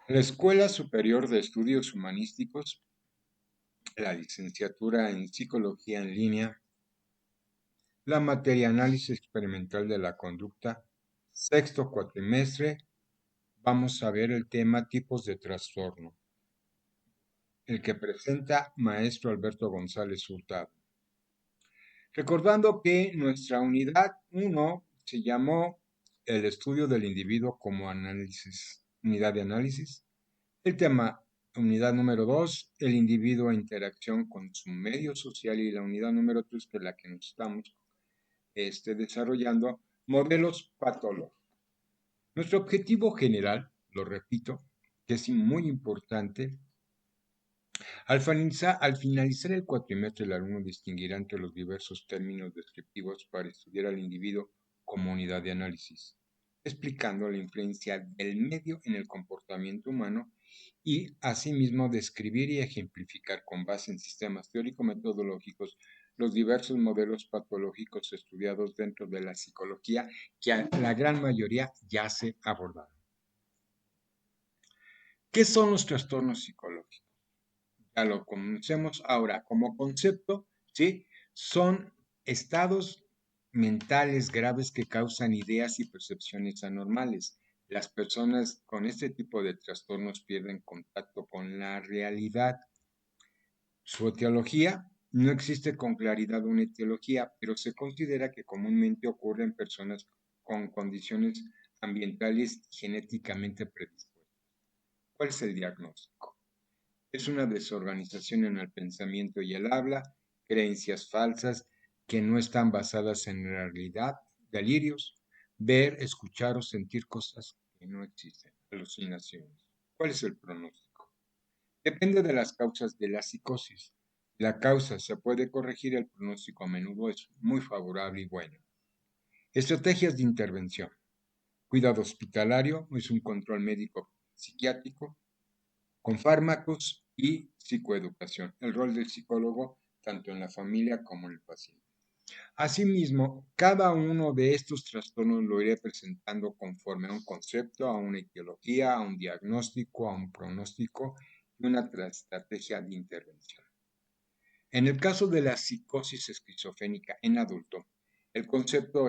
En la Escuela Superior de Estudios Humanísticos, la licenciatura en Psicología en línea, la materia Análisis Experimental de la Conducta, sexto cuatrimestre, vamos a ver el tema tipos de trastorno, el que presenta maestro Alberto González Hurtado. Recordando que nuestra unidad 1 se llamó el estudio del individuo como análisis, unidad de análisis. El tema, unidad número 2, el individuo en interacción con su medio social, y la unidad número 3, que es la que nos estamos desarrollando, modelos patológicos. Nuestro objetivo general, lo repito, que es muy importante, al finalizar el cuatrimestre, el alumno distinguirá entre los diversos términos descriptivos para estudiar al individuo como unidad de análisis, explicando la influencia del medio en el comportamiento humano y asimismo describir y ejemplificar con base en sistemas teórico-metodológicos los diversos modelos patológicos estudiados dentro de la psicología que a la gran mayoría ya se abordaron. ¿Qué son los trastornos psicológicos? Ya lo conocemos ahora como concepto, ¿sí? Son estados mentales graves que causan ideas y percepciones anormales. Las personas con este tipo de trastornos pierden contacto con la realidad. Su etiología, no existe con claridad una etiología, pero se considera que comúnmente ocurre en personas con condiciones ambientales genéticamente predispuestas. ¿Cuál es el diagnóstico? Es una desorganización en el pensamiento y el habla, creencias falsas que no están basadas en la realidad, delirios, ver, escuchar o sentir cosas que no existen, alucinaciones. ¿Cuál es el pronóstico? Depende de las causas de la psicosis. Si la causa se puede corregir, el pronóstico a menudo es muy favorable y bueno. Estrategias de intervención. Cuidado hospitalario es un control médico psiquiátrico con fármacos y psicoeducación. El rol del psicólogo tanto en la familia como en el paciente. Asimismo, cada uno de estos trastornos lo iré presentando conforme a un concepto, a una etiología, a un diagnóstico, a un pronóstico y una estrategia de intervención. En el caso de la psicosis esquizofrénica en adulto, el concepto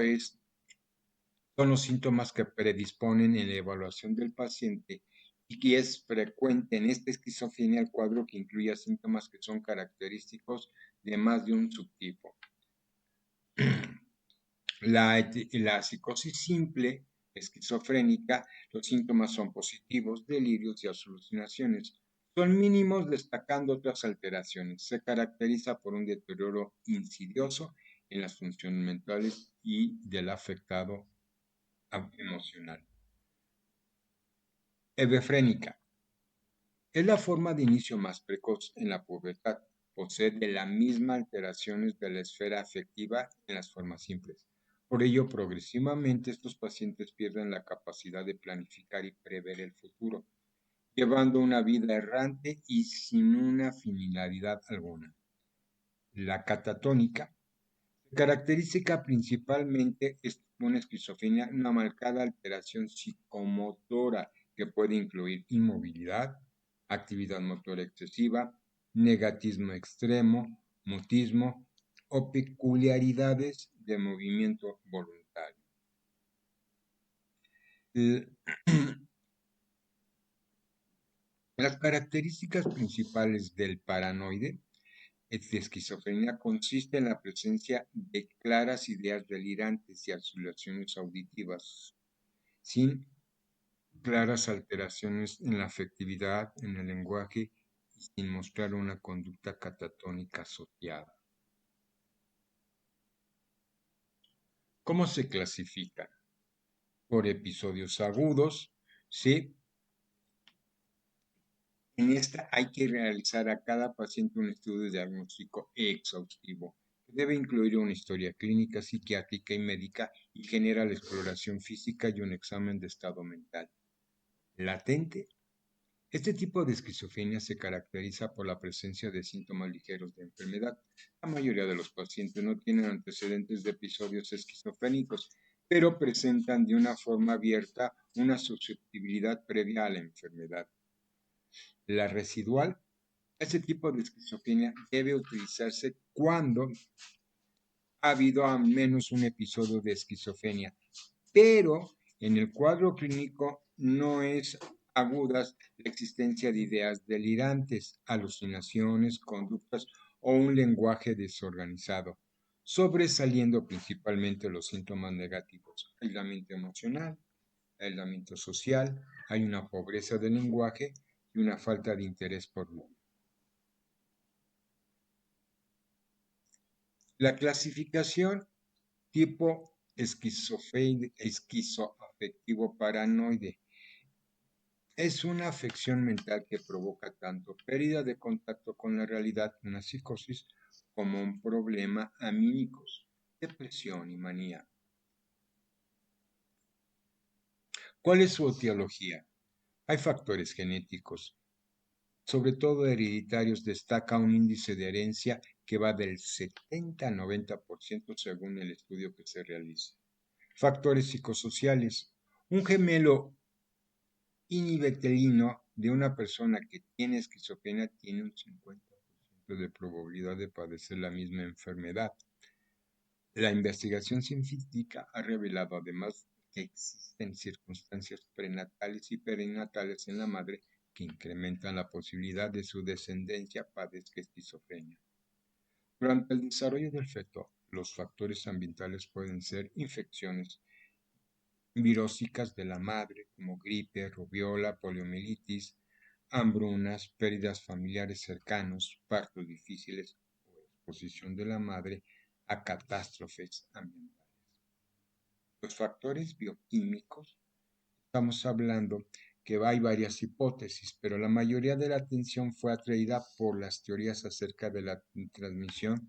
son los síntomas que predisponen en la evaluación del paciente y que es frecuente en esta esquizofrenia el cuadro que incluya síntomas que son característicos de más de un subtipo. La psicosis simple esquizofrénica, los síntomas son positivos, delirios y alucinaciones. Son mínimos destacando otras alteraciones. Se caracteriza por un deterioro insidioso en las funciones mentales y del afectado emocional. Hebefrénica. Es la forma de inicio más precoz en la pubertad. Posee de la misma alteraciones de la esfera afectiva en las formas simples. Por ello, progresivamente estos pacientes pierden la capacidad de planificar y prever el futuro, llevando una vida errante y sin una finalidad alguna. La catatónica. Característica principalmente es una esquizofrenia, una marcada alteración psicomotora que puede incluir inmovilidad, actividad motora excesiva, negatismo extremo, mutismo o peculiaridades de movimiento voluntario. Las características principales del paranoide de esquizofrenia consiste en la presencia de claras ideas delirantes y alucinaciones auditivas, sin claras alteraciones en la afectividad, en el lenguaje y sin mostrar una conducta catatónica asociada. ¿Cómo se clasifican? Por episodios agudos, ¿sí? En esta hay que realizar a cada paciente un estudio diagnóstico exhaustivo, que debe incluir una historia clínica, psiquiátrica y médica y genera la exploración física y un examen de estado mental. Latente. Este tipo de esquizofrenia se caracteriza por la presencia de síntomas ligeros de enfermedad. La mayoría de los pacientes no tienen antecedentes de episodios esquizofrénicos, pero presentan de una forma abierta una susceptibilidad previa a la enfermedad. La residual, este tipo de esquizofrenia debe utilizarse cuando ha habido al menos un episodio de esquizofrenia, pero en el cuadro clínico no es agudas la existencia de ideas delirantes, alucinaciones, conductas o un lenguaje desorganizado, sobresaliendo principalmente los síntomas negativos: aislamiento emocional, aislamiento social, hay una pobreza del lenguaje y una falta de interés por lo. La clasificación tipo esquizoafectivo paranoide es una afección mental que provoca tanto pérdida de contacto con la realidad, una psicosis, como un problema anímicos, depresión y manía. ¿Cuál es su etiología? Hay factores genéticos, sobre todo hereditarios. Destaca un índice de herencia que va del 70 a 90% según el estudio que se realice. Factores psicosociales. Un gemelo inhibetelino de una persona que tiene esquizofrenia tiene un 50% de probabilidad de padecer la misma enfermedad. La investigación científica ha revelado además que existen circunstancias prenatales y perinatales en la madre que incrementan la posibilidad de su descendencia padezca esquizofrenia. Durante el desarrollo del feto, los factores ambientales pueden ser infecciones virósicas de la madre, como gripe, rubiola, poliomielitis, hambrunas, pérdidas familiares cercanos, partos difíciles o exposición de la madre a catástrofes ambientales. Los factores bioquímicos, estamos hablando que hay varias hipótesis, pero la mayoría de la atención fue atraída por las teorías acerca de la transmisión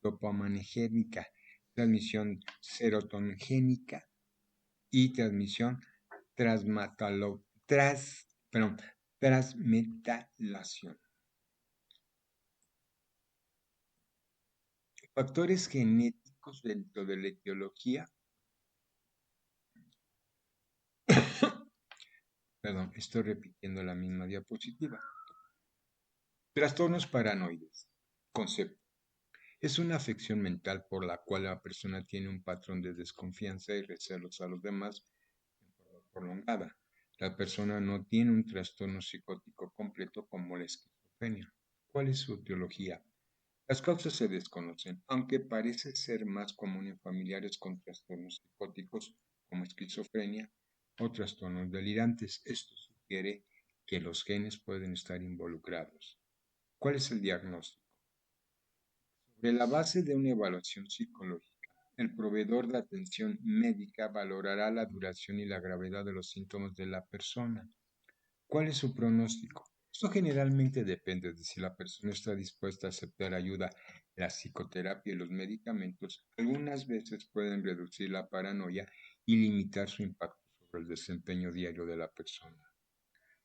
dopaminogénica, transmisión serotonogénica y transmisión transmetalación. Factores genéticos dentro de la etiología. Perdón, estoy repitiendo la misma diapositiva. Trastornos paranoides. Concepto. Es una afección mental por la cual la persona tiene un patrón de desconfianza y recelos a los demás en forma prolongada. La persona no tiene un trastorno psicótico completo como la esquizofrenia. ¿Cuál es su etiología? Las causas se desconocen, aunque parece ser más común en familiares con trastornos psicóticos como esquizofrenia o trastornos delirantes. Esto sugiere que los genes pueden estar involucrados. ¿Cuál es el diagnóstico? Sobre la base de una evaluación psicológica, el proveedor de atención médica valorará la duración y la gravedad de los síntomas de la persona. ¿Cuál es su pronóstico? Esto generalmente depende de si la persona está dispuesta a aceptar ayuda. La psicoterapia y los medicamentos algunas veces pueden reducir la paranoia y limitar su impacto sobre el desempeño diario de la persona.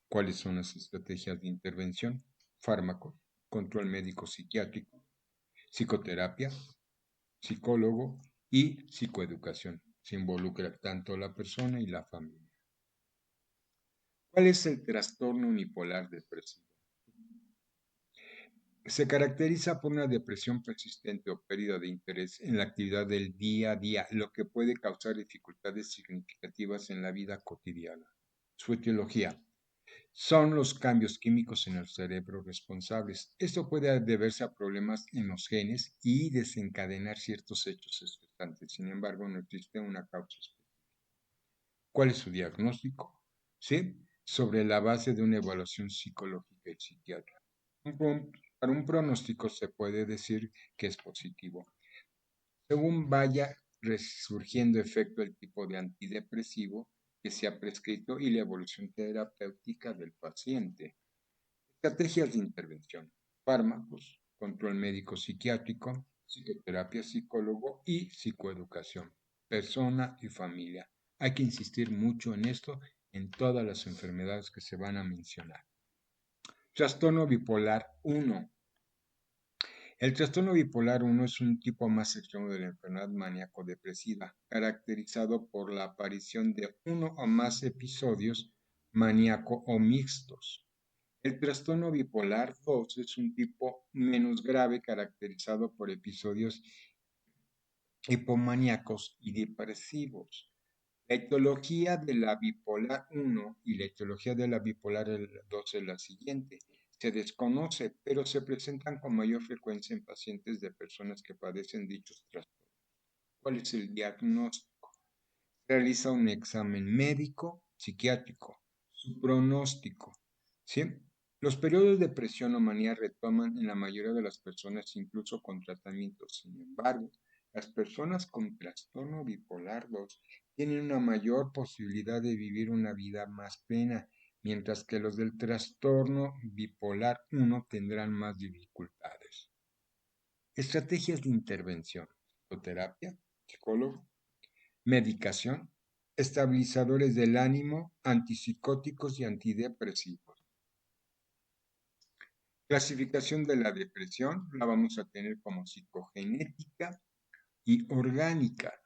¿Cuáles son las estrategias de intervención? Fármacos, control médico psiquiátrico, psicoterapia, psicólogo y psicoeducación. Se involucra tanto la persona y la familia. ¿Cuál es el trastorno unipolar depresivo? Se caracteriza por una depresión persistente o pérdida de interés en la actividad del día a día, lo que puede causar dificultades significativas en la vida cotidiana. Su etiología son los cambios químicos en el cerebro responsables. Esto puede deberse a problemas en los genes y desencadenar ciertos hechos estresantes. Sin embargo, no existe una causa específica. ¿Cuál es su diagnóstico? ¿Sí? Sobre la base de una evaluación psicológica y psiquiátrica. Para un pronóstico se puede decir que es positivo, según vaya resurgiendo efecto el tipo de antidepresivo que se ha prescrito y la evolución terapéutica del paciente. Estrategias de intervención: fármacos, control médico psiquiátrico, psicoterapia, psicólogo y psicoeducación, persona y familia. Hay que insistir mucho en esto en todas las enfermedades que se van a mencionar. Trastorno bipolar 1. El trastorno bipolar 1 es un tipo más extremo de la enfermedad maníaco-depresiva, caracterizado por la aparición de uno o más episodios maníaco o mixtos. El trastorno bipolar 2 es un tipo menos grave caracterizado por episodios hipomaníacos y depresivos. La etiología de la bipolar 1 y la etiología de la bipolar 2 es la siguiente. Se desconoce, pero se presentan con mayor frecuencia en pacientes de personas que padecen dichos trastornos. ¿Cuál es el diagnóstico? Realiza un examen médico, psiquiátrico, su pronóstico, ¿sí? Los periodos de depresión o manía retoman en la mayoría de las personas, incluso con tratamientos. Sin embargo, las personas con trastorno bipolar 2 tienen una mayor posibilidad de vivir una vida más plena, mientras que los del trastorno bipolar 1 tendrán más dificultades. Estrategias de intervención: psicoterapia, psicólogo, medicación, estabilizadores del ánimo, antipsicóticos y antidepresivos. Clasificación de la depresión la vamos a tener como psicogenética y orgánica.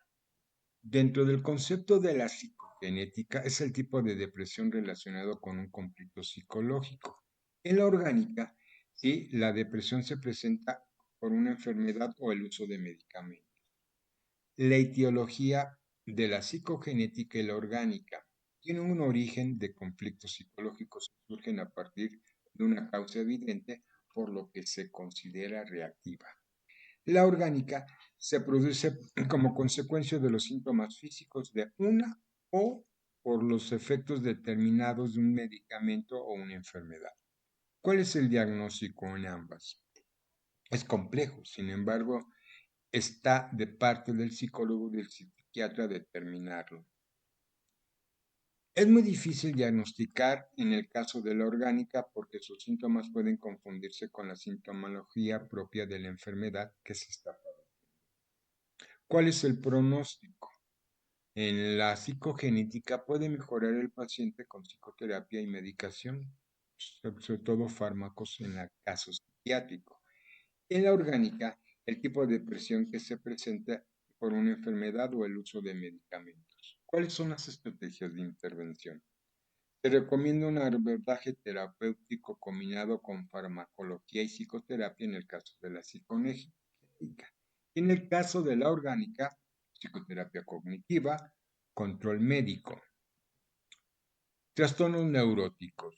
Dentro del concepto de la psicogenética es el tipo de depresión relacionado con un conflicto psicológico. En la orgánica, sí, la depresión se presenta por una enfermedad o el uso de medicamentos. La etiología de la psicogenética y la orgánica tiene un origen de conflictos psicológicos que surgen a partir de una causa evidente, por lo que se considera reactiva. La orgánica se produce como consecuencia de los síntomas físicos de una o por los efectos determinados de un medicamento o una enfermedad. ¿Cuál es el diagnóstico en ambas? Es complejo, sin embargo, está de parte del psicólogo y del psiquiatra determinarlo. Es muy difícil diagnosticar en el caso de la orgánica porque sus síntomas pueden confundirse con la sintomología propia de la enfermedad que se está padeciendo. ¿Cuál es el pronóstico? En la psicogenética puede mejorar el paciente con psicoterapia y medicación, sobre todo fármacos en el caso psiquiátrico. En la orgánica, el tipo de depresión que se presenta por una enfermedad o el uso de medicamentos. ¿Cuáles son las estrategias de intervención? Se recomienda un abordaje terapéutico combinado con farmacología y psicoterapia en el caso de la psicogenética. En el caso de la orgánica, psicoterapia cognitiva, control médico. Trastornos neuróticos.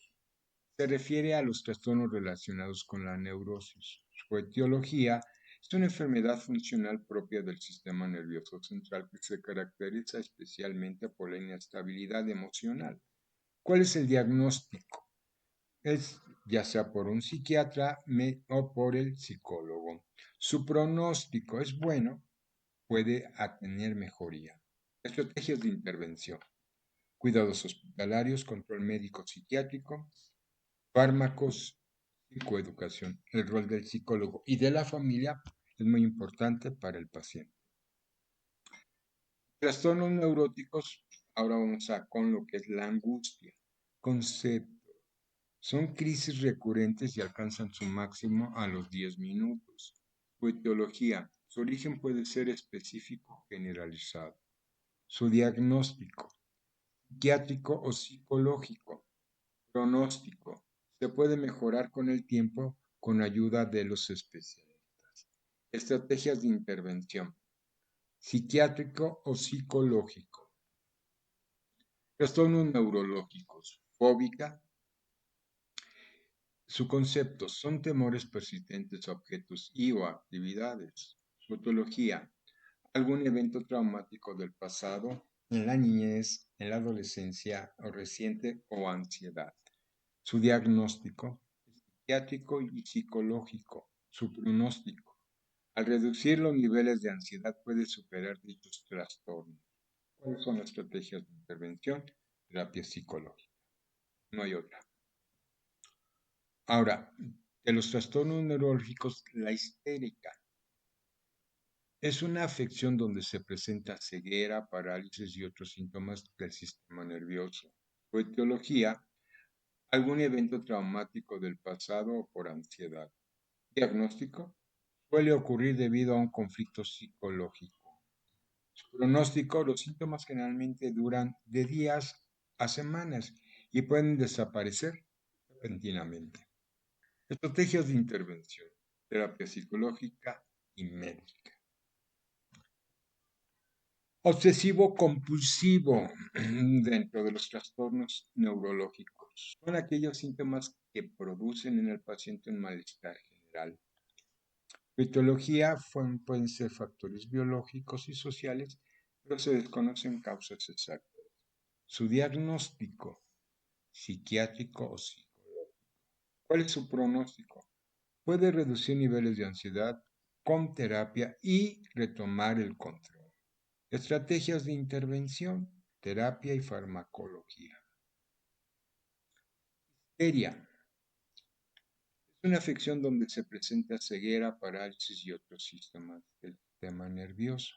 Se refiere a los trastornos relacionados con la neurosis. Su etiología es una enfermedad funcional propia del sistema nervioso central que se caracteriza especialmente por la inestabilidad emocional. ¿Cuál es el diagnóstico? Es ya sea por un psiquiatra o por el psicólogo. Su pronóstico es bueno, puede tener mejoría. Estrategias de intervención: cuidados hospitalarios, control médico psiquiátrico, fármacos, psicoeducación. El rol del psicólogo y de la familia es muy importante para el paciente. Trastornos neuróticos, ahora vamos a con lo que es la angustia. Concepto: son crisis recurrentes y alcanzan su máximo a los 10 minutos. Su etiología: su origen puede ser específico o generalizado. Su diagnóstico: psiquiátrico o psicológico. Pronóstico: se puede mejorar con el tiempo con ayuda de los especialistas. Estrategias de intervención: psiquiátrico o psicológico. Trastornos neurológicos: fóbica. Su concepto: son temores persistentes a objetos y o actividades. Su etiología: algún evento traumático del pasado, en la niñez, en la adolescencia o reciente o ansiedad. Su diagnóstico: psiquiátrico y psicológico. Su pronóstico: al reducir los niveles de ansiedad puede superar dichos trastornos. ¿Cuáles son las estrategias de intervención? Terapia psicológica. No hay otra. Ahora, de los trastornos neurológicos, la histérica es una afección donde se presenta ceguera, parálisis y otros síntomas del sistema nervioso. Su etiología: algún evento traumático del pasado o por ansiedad. Diagnóstico: suele ocurrir debido a un conflicto psicológico. Su pronóstico: los síntomas generalmente duran de días a semanas y pueden desaparecer repentinamente. Estrategias de intervención, terapia psicológica y médica. Obsesivo compulsivo dentro de los trastornos neurológicos. Son aquellos síntomas que producen en el paciente un malestar general. La etiología pueden ser factores biológicos y sociales, pero se desconocen causas exactas. Su diagnóstico psiquiátrico o psicológico. ¿Cuál es su pronóstico? Puede reducir niveles de ansiedad con terapia y retomar el control. Estrategias de intervención, terapia y farmacología. Histeria es una afección donde se presenta ceguera, parálisis y otros síntomas del sistema nervioso.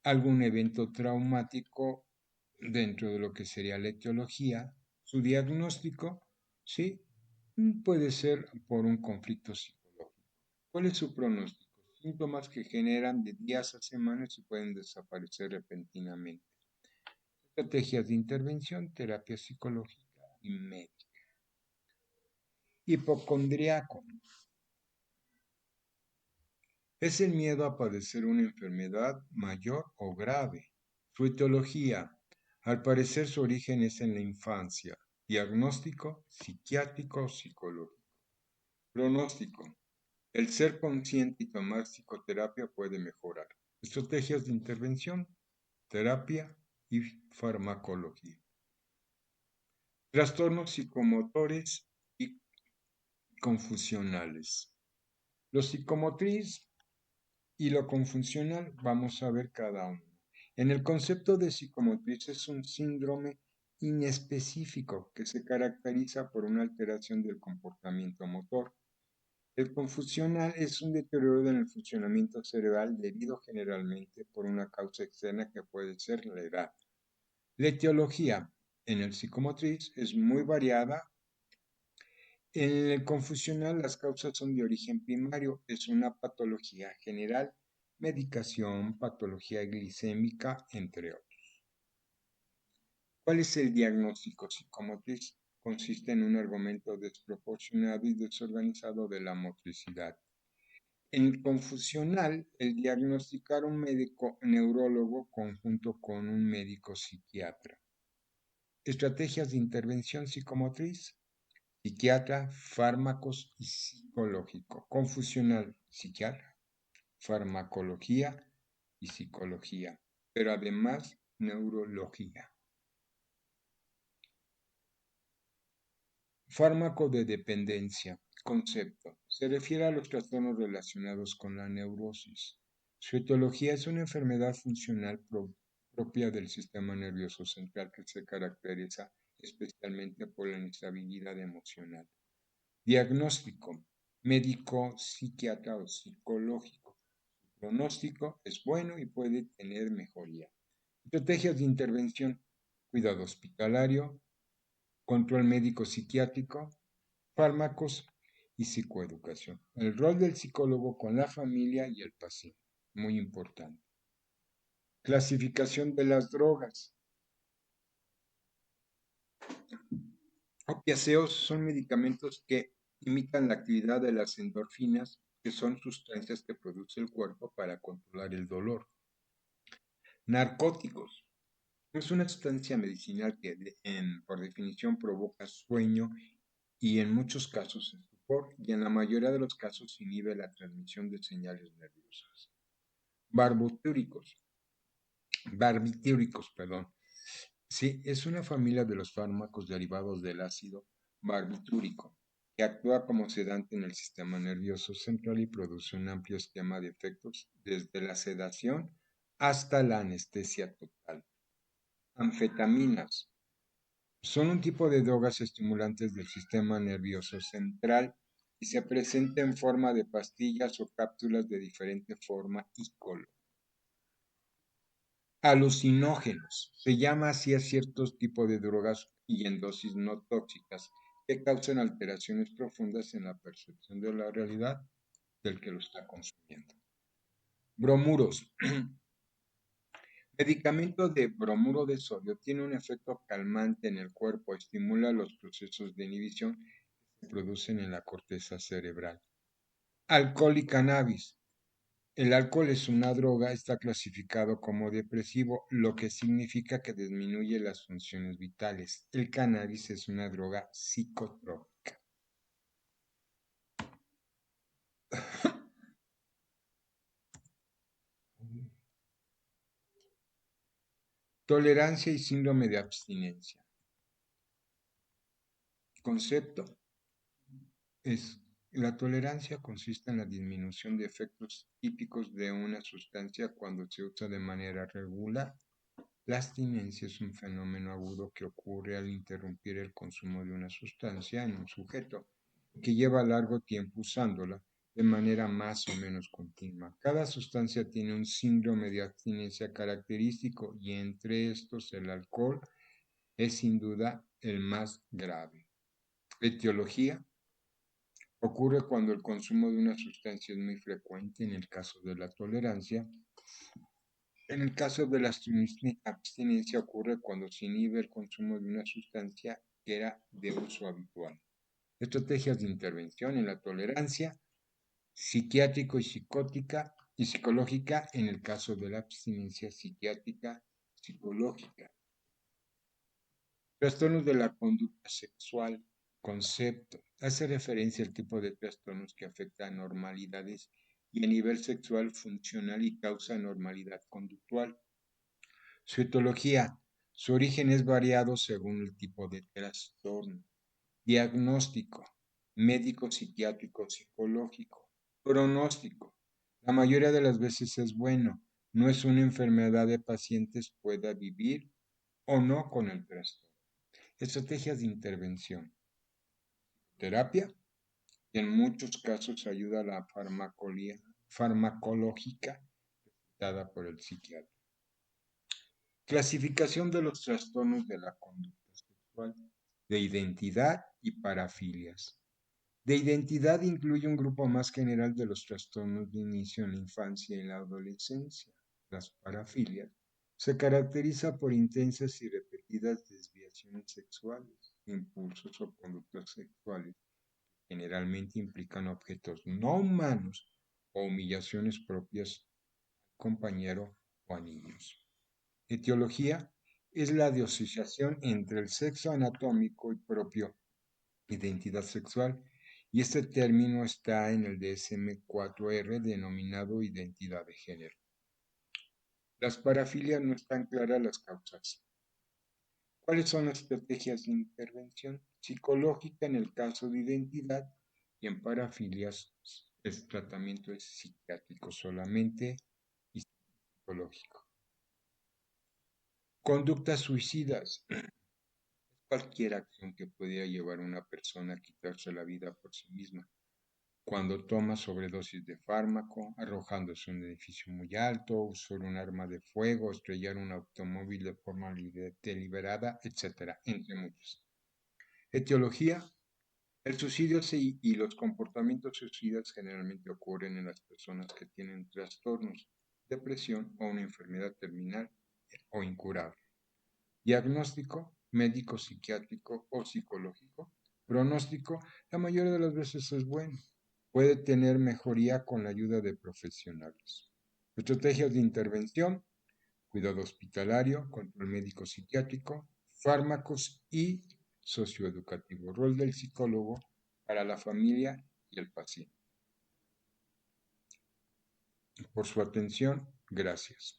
Algún evento traumático dentro de lo que sería la etiología. Su diagnóstico, sí, puede ser por un conflicto psicológico. ¿Cuál es su pronóstico? Síntomas que generan de días a semanas y pueden desaparecer repentinamente. Estrategias de intervención, terapia psicológica y médica. Hipocondriaco es el miedo a padecer una enfermedad mayor o grave. Su etiología, al parecer su origen es en la infancia. Diagnóstico, psiquiátrico o psicológico. Pronóstico, el ser consciente y tomar psicoterapia puede mejorar. Estrategias de intervención, terapia y farmacología. Trastornos psicomotores y confusionales. Lo psicomotriz y lo confusional vamos a ver cada uno. En el concepto de psicomotriz es un síndrome inespecífico que se caracteriza por una alteración del comportamiento motor. El confusional es un deterioro en el funcionamiento cerebral debido generalmente por una causa externa que puede ser la edad. La etiología en el psicomotriz es muy variada. En el confusional las causas son de origen primario, es una patología general, medicación, patología glicémica, entre otros. ¿Cuál es el diagnóstico psicomotriz? Consiste en un argumento desproporcionado y desorganizado de la motricidad. En confusional, el diagnosticar un médico neurólogo conjunto con un médico psiquiatra. Estrategias de intervención psicomotriz, psiquiatra, fármacos y psicológico. Confusional, psiquiatra, farmacología y psicología, pero además neurología. Fármaco de dependencia. Concepto. Se refiere a los trastornos relacionados con la neurosis. Su etiología es una enfermedad funcional propia del sistema nervioso central que se caracteriza especialmente por la inestabilidad emocional. Diagnóstico. Médico, psiquiatra o psicológico. Su pronóstico es bueno y puede tener mejoría. Estrategias de intervención. Cuidado hospitalario, control médico psiquiátrico, fármacos y psicoeducación. El rol del psicólogo con la familia y el paciente, muy importante. Clasificación de las drogas. Opiáceos son medicamentos que imitan la actividad de las endorfinas, que son sustancias que produce el cuerpo para controlar el dolor. Narcóticos. Es una sustancia medicinal que por definición provoca sueño y en muchos casos estupor y en la mayoría de los casos inhibe la transmisión de señales nerviosas. Barbitúricos, perdón. Sí, es una familia de los fármacos derivados del ácido barbitúrico que actúa como sedante en el sistema nervioso central y produce un amplio esquema de efectos desde la sedación hasta la anestesia total. Anfetaminas. Son un tipo de drogas estimulantes del sistema nervioso central y se presenta en forma de pastillas o cápsulas de diferente forma y color. Alucinógenos. Se llama así a ciertos tipos de drogas y en dosis no tóxicas que causan alteraciones profundas en la percepción de la realidad del que lo está consumiendo. Bromuros. Medicamento de bromuro de sodio tiene un efecto calmante en el cuerpo, estimula los procesos de inhibición se producen en la corteza cerebral. Alcohol y cannabis. El alcohol es una droga, está clasificado como depresivo, lo que significa que disminuye las funciones vitales. El cannabis es una droga psicotrópica. Tolerancia y síndrome de abstinencia. Concepto es la tolerancia consiste en la disminución de efectos típicos de una sustancia cuando se usa de manera regular. La abstinencia es un fenómeno agudo que ocurre al interrumpir el consumo de una sustancia en un sujeto que lleva largo tiempo usándola de manera más o menos continua. Cada sustancia tiene un síndrome de abstinencia característico y entre estos el alcohol es sin duda el más grave. Etiología. Ocurre cuando el consumo de una sustancia es muy frecuente en el caso de la tolerancia. En el caso de la abstinencia ocurre cuando se inhibe el consumo de una sustancia que era de uso habitual. Estrategias de intervención en la tolerancia, psiquiátrico y psicótica y psicológica en el caso de la abstinencia psiquiátrica psicológica. Trastornos de la conducta sexual. Concepto. Hace referencia al tipo de trastornos que afecta a normalidades y a nivel sexual funcional y causa anormalidad conductual. Su etiología. Su origen es variado según el tipo de trastorno. Diagnóstico. Médico, psiquiátrico, psicológico. Pronóstico. La mayoría de las veces es bueno. No es una enfermedad de pacientes pueda vivir o no con el trastorno. Estrategias de intervención. Terapia, que en muchos casos ayuda a la farmacológica dada por el psiquiatra. Clasificación de los trastornos de la conducta sexual, de identidad y parafilias. De identidad incluye un grupo más general de los trastornos de inicio en la infancia y en la adolescencia. Las parafilias se caracteriza por intensas y repetidas desviaciones sexuales, impulsos o conductas sexuales generalmente implican objetos no humanos o humillaciones propias al compañero o a niños. Etiología es la disociación entre el sexo anatómico y propio identidad sexual, y este término está en el DSM-4R denominado identidad de género. Las parafilias no están claras las causas. ¿Cuáles son las estrategias de intervención psicológica en el caso de identidad y en parafilias? El tratamiento es psiquiátrico solamente y psicológico. Conductas suicidas. Cualquier acción que pudiera llevar a una persona a quitarse la vida por sí misma. Cuando toma sobredosis de fármaco, arrojándose un edificio muy alto, usar un arma de fuego, estrellar un automóvil de forma deliberada, etc., entre muchos. Etiología. El suicidio y los comportamientos suicidas generalmente ocurren en las personas que tienen trastornos, depresión o una enfermedad terminal o incurable. Diagnóstico, médico, psiquiátrico o psicológico. Pronóstico, la mayoría de las veces es bueno. Puede tener mejoría con la ayuda de profesionales. Estrategias de intervención, cuidado hospitalario, control médico psiquiátrico, fármacos y socioeducativo. Rol del psicólogo para la familia y el paciente. Por su atención, gracias.